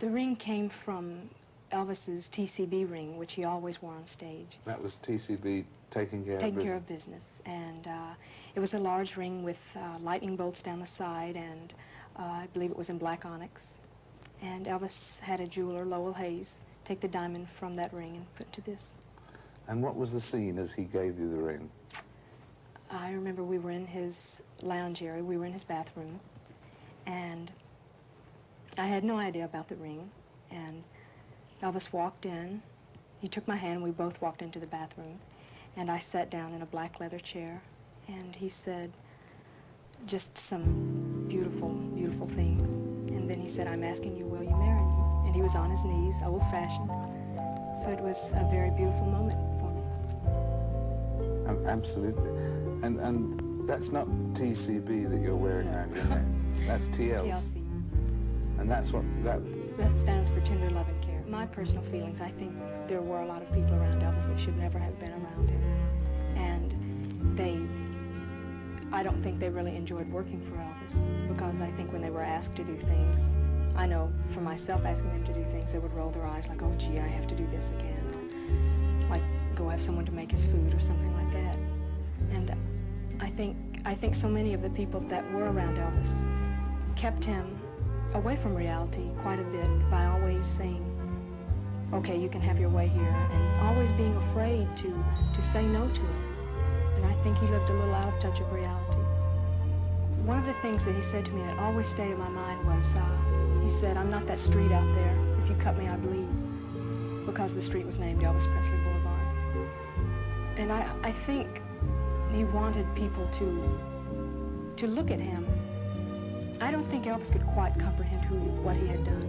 The ring came from Elvis's TCB ring, which he always wore on stage. That was TCB, taking care of business? Taking care of business. And it was a large ring with lightning bolts down the side, and I believe it was in black onyx. And Elvis had a jeweler, Lowell Hayes, take the diamond from that ring and put it to this. And what was the scene as he gave you the ring? I remember we were in his lounge area. We were in his bathroom, and I had no idea about the ring. And Elvis walked in. He took my hand. We both walked into the bathroom, and I sat down in a black leather chair, and he said just some beautiful, beautiful things. And then he said, "I'm asking you, will you marry me?" And he was on his knees, old-fashioned. So it was a very beautiful moment for me. Absolutely. And that's not TCB that you're wearing around your neck. That's TLC. TLC. And that's what that stands for tender love and care. My personal feelings, I think there were a lot of people around Elvis that should never have been around him. And I don't think they really enjoyed working for Elvis, because I think when they were asked to do things, I know for myself, asking them to do things, they would roll their eyes like, "Oh gee, I have to do this again," or like go have someone to make his food or something like that. And I think so many of the people that were around Elvis kept him away from reality quite a bit by always saying, "Okay, you can have your way here," and always being afraid to say no to him. And I think he lived a little out of touch of reality. One of the things that he said to me that always stayed in my mind was, he said, "I'm not that street out there. If you cut me, I bleed," because the street was named Elvis Presley Boulevard. And I think he wanted people to look at him. I don't think Elvis could quite comprehend what he had done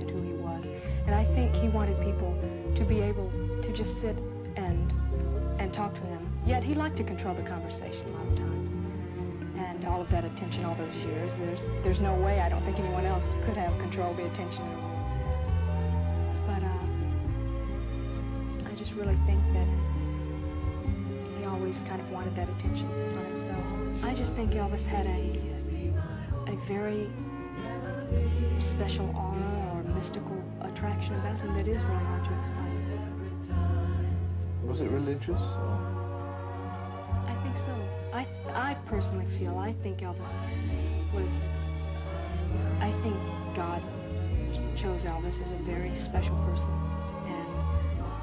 and who he was. And I think he wanted people to be able to just sit and talk to him. Yet he liked to control the conversation a lot of times. And all of that attention all those years, there's no way, I don't think anyone else could have controlled the attention in a room. But I just really think that he always kind of wanted that attention on himself. I just think Elvis had a very special aura or mystical attraction about him that is really hard to explain. Was it religious? Or? I think so. I personally feel, I think Elvis was, I think God chose Elvis as a very special person and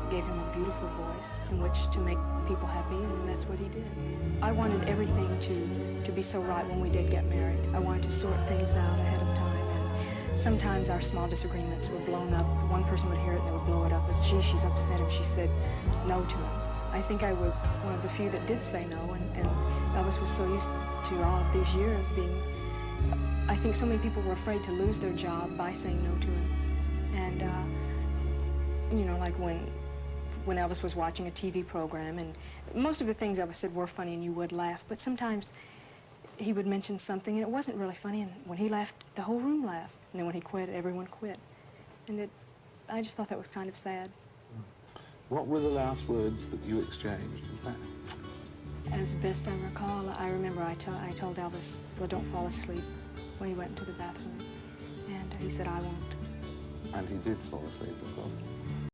gave him a beautiful voice in which to make people happy, and that's what he did. I wanted everything to be so right when we did get married. I wanted to sort things out ahead of time, and sometimes our small disagreements were blown up. One person would hear it and they would blow it up as, "Gee, she's upset him." She said no to him. I think I was one of the few that did say no, and Elvis was so used to all of these years being, I think so many people were afraid to lose their job by saying no to him. And, you know, like when Elvis was watching a TV program, and most of the things Elvis said were funny and you would laugh, but sometimes he would mention something and it wasn't really funny, and when he laughed, the whole room laughed. And then when he quit, everyone quit. And I just thought that was kind of sad. What were the last words that you exchanged, in fact? As best I recall, I remember I told Elvis, "Well, don't fall asleep," when he went into the bathroom. And he said, "I won't." And he did fall asleep, of course.